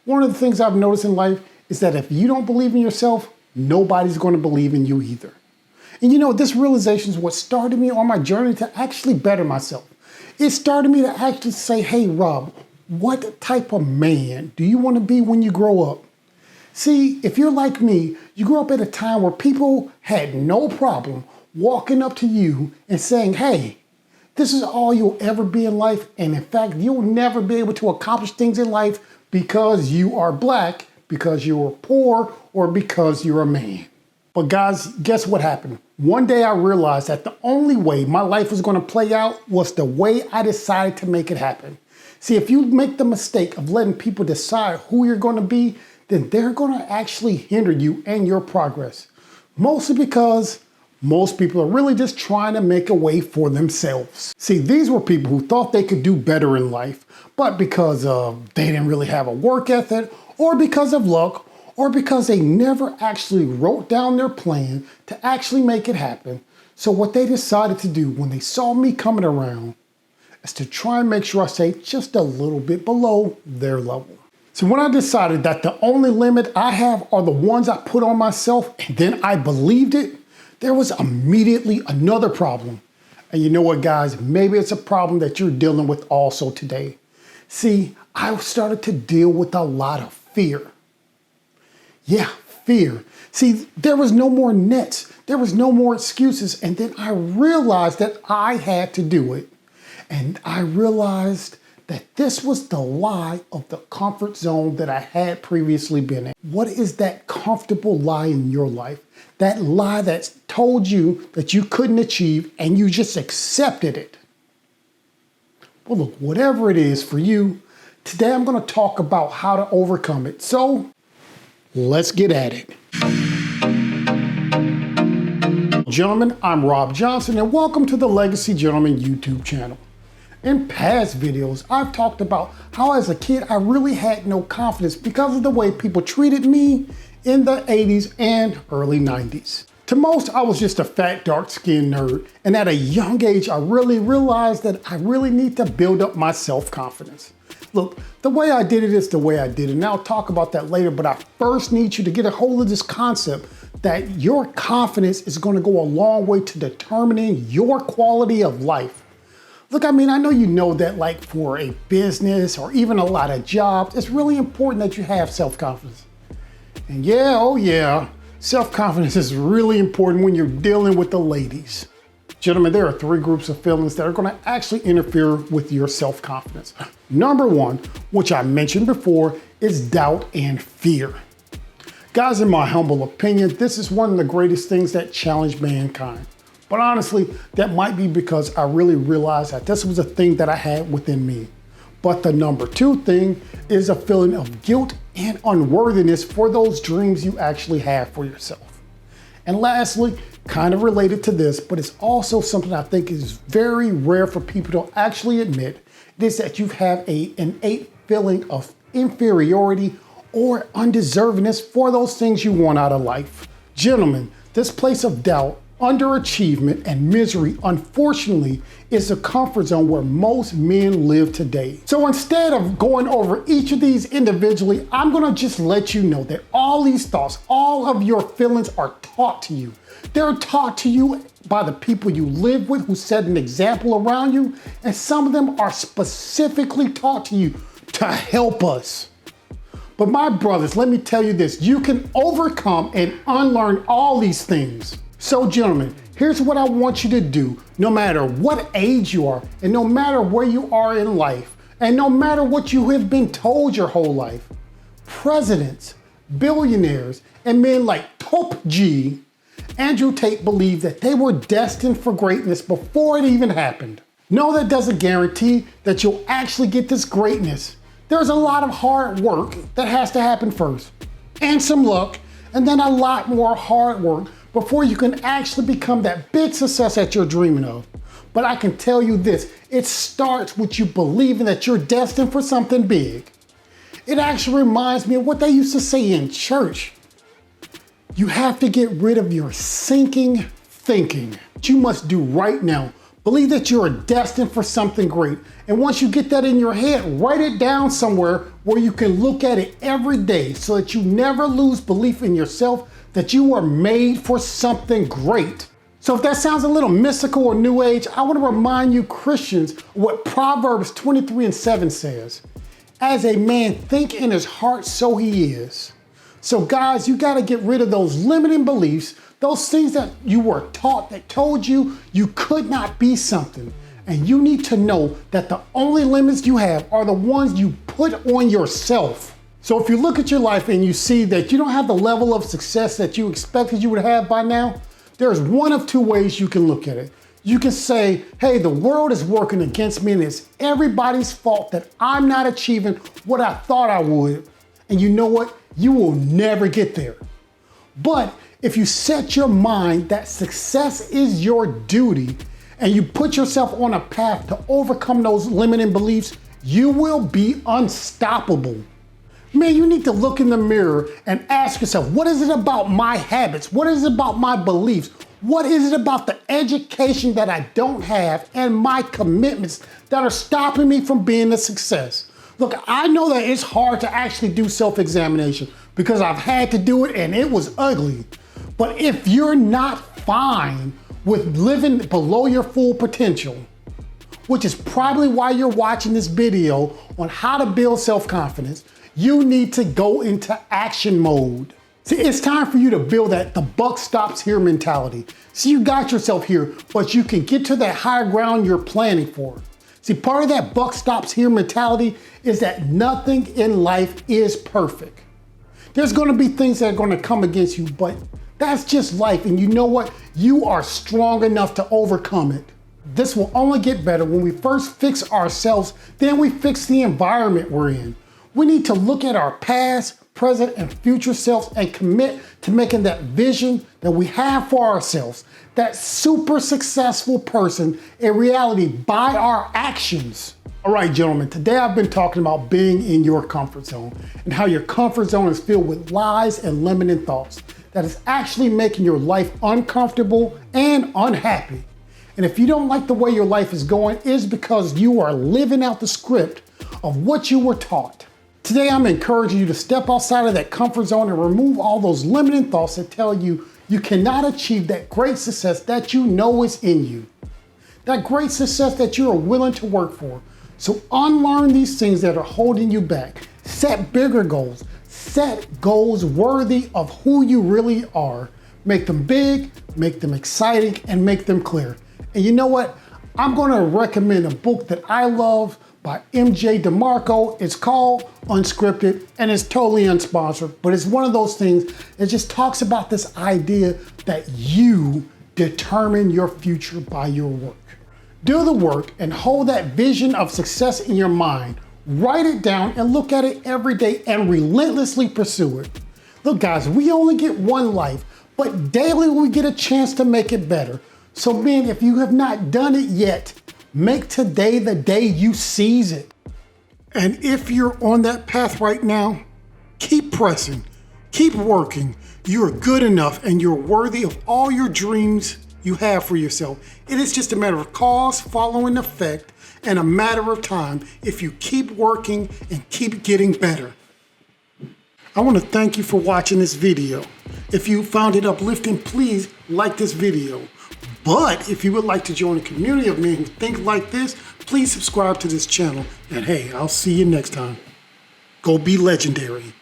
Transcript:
One of the things I've noticed in life is that if you don't believe in yourself, nobody's going to believe in you either. And you know, this realization is what started me on my journey to actually better myself. It started me to actually say, hey, Rob, what type of man do you want to be when you grow up? See, if you're like me, you grew up at a time where people had no problem walking up to you and saying, hey, this is all you'll ever be in life. And in fact, you'll never be able to accomplish things in life because you are black, because you're poor, or because you're a man. But guys, guess what happened? One day I realized that the only way my life was going to play out was the way I decided to make it happen. See, if you make the mistake of letting people decide who you're going to be, then they're going to actually hinder you and your progress. Mostly because most people are really just trying to make a way for themselves. See, these were people who thought they could do better in life, but because they didn't really have a work ethic, or because of luck, or because they never actually wrote down their plan to actually make it happen. So what they decided to do when they saw me coming around is to try and make sure I stay just a little bit below their level. So when I decided that the only limit I have are the ones I put on myself, and then I believed it, there was immediately another problem. And you know what, guys? Maybe it's a problem that you're dealing with also today. See, I started to deal with a lot of fear. Yeah, fear. See, there was no more nets. There was no more excuses. And then I realized that I had to do it. And I realized that this was the lie of the comfort zone that I had previously been in. What is that comfortable lie in your life? That lie that told you that you couldn't achieve and you just accepted it. Well, look, whatever it is for you, today I'm going to talk about how to overcome it. So let's get at it. Gentlemen, I'm Rob Johnson and welcome to the Legacy Gentleman YouTube channel. In past videos, I've talked about how as a kid, I really had no confidence because of the way people treated me in the 80s and early 90s. To most, I was just a fat, dark-skinned nerd. And at a young age, I really realized that I really need to build up my self-confidence. Look, the way I did it is the way I did it. And I'll talk about that later, but I first need you to get a hold of this concept that your confidence is going to go a long way to determining your quality of life. Look, I mean, I know you know that like for a business or even a lot of jobs, it's really important that you have self-confidence. And yeah, oh yeah, self-confidence is really important when you're dealing with the ladies. Gentlemen, there are three groups of feelings that are going to actually interfere with your self-confidence. Number one, which I mentioned before, is doubt and fear. Guys, in my humble opinion, this is one of the greatest things that challenge mankind. But honestly, that might be because I really realized that this was a thing that I had within me. But the number two thing is a feeling of guilt and unworthiness for those dreams you actually have for yourself. And lastly, kind of related to this, but it's also something I think is very rare for people to actually admit, is that you have an innate feeling of inferiority or undeservedness for those things you want out of life. Gentlemen, this place of doubt, underachievement, and misery, unfortunately, is the comfort zone where most men live today. So instead of going over each of these individually, I'm gonna just let you know that all these thoughts, all of your feelings are taught to you. They're taught to you by the people you live with who set an example around you, and some of them are specifically taught to you to help us. But my brothers, let me tell you this, you can overcome and unlearn all these things. So gentlemen, here's what I want you to do, no matter what age you are, and no matter where you are in life, and no matter what you have been told your whole life. Presidents, billionaires, and men like Top G, Andrew Tate believed that they were destined for greatness before it even happened. No, that doesn't guarantee that you'll actually get this greatness. There's a lot of hard work that has to happen first, and some luck, and then a lot more hard work before you can actually become that big success that you're dreaming of. But I can tell you this, it starts with you believing that you're destined for something big. It actually reminds me of what they used to say in church. You have to get rid of your sinking thinking. What you must do right now, believe that you're destined for something great. And once you get that in your head, write it down somewhere where you can look at it every day so that you never lose belief in yourself, that you are made for something great. So if that sounds a little mystical or new age, I want to remind you Christians what Proverbs 23:7 says. As a man think in his heart, so he is. So guys, you got to get rid of those limiting beliefs, those things that you were taught that told you you could not be something. And you need to know that the only limits you have are the ones you put on yourself. So if you look at your life and you see that you don't have the level of success that you expected you would have by now, there's one of two ways you can look at it. You can say, hey, the world is working against me and it's everybody's fault that I'm not achieving what I thought I would. And you know what? You will never get there. But if you set your mind that success is your duty and you put yourself on a path to overcome those limiting beliefs, you will be unstoppable. Man, you need to look in the mirror and ask yourself, what is it about my habits? What is it about my beliefs? What is it about the education that I don't have and my commitments that are stopping me from being a success? Look, I know that it's hard to actually do self-examination because I've had to do it and it was ugly. But if you're not fine with living below your full potential, which is probably why you're watching this video on how to build self-confidence, you need to go into action mode. See, it's time for you to build that the buck stops here mentality. See, you got yourself here, but you can get to that higher ground you're planning for. See, part of that buck stops here mentality is that nothing in life is perfect. There's gonna be things that are gonna come against you, but that's just life. And you know what? You are strong enough to overcome it. This will only get better when we first fix ourselves, then we fix the environment we're in. We need to look at our past, present, and future selves and commit to making that vision that we have for ourselves, that super successful person, a reality by our actions. All right, gentlemen, today I've been talking about being in your comfort zone and how your comfort zone is filled with lies and limiting thoughts that is actually making your life uncomfortable and unhappy. And if you don't like the way your life is going, it's because you are living out the script of what you were taught. Today, I'm encouraging you to step outside of that comfort zone and remove all those limiting thoughts that tell you you cannot achieve that great success that you know is in you. That great success that you are willing to work for. So unlearn these things that are holding you back. Set bigger goals. Set goals worthy of who you really are. Make them big, make them exciting, and make them clear. And you know what? I'm going to recommend a book that I love by MJ DeMarco. It's called Unscripted, and it's totally unsponsored, but it's one of those things that just talks about this idea that you determine your future by your work. Do the work and hold that vision of success in your mind. Write it down and look at it every day and relentlessly pursue it. Look, guys, we only get one life, but daily we get a chance to make it better. So man, if you have not done it yet, make today the day you seize it. And if you're on that path right now, keep pressing, keep working. You are good enough and you're worthy of all your dreams you have for yourself. It is just a matter of cause following effect and a matter of time if you keep working and keep getting better. I want to thank you for watching this video. If you found it uplifting, please like this video. But if you would like to join a community of men who think like this, please subscribe to this channel. And hey, I'll see you next time. Go be legendary.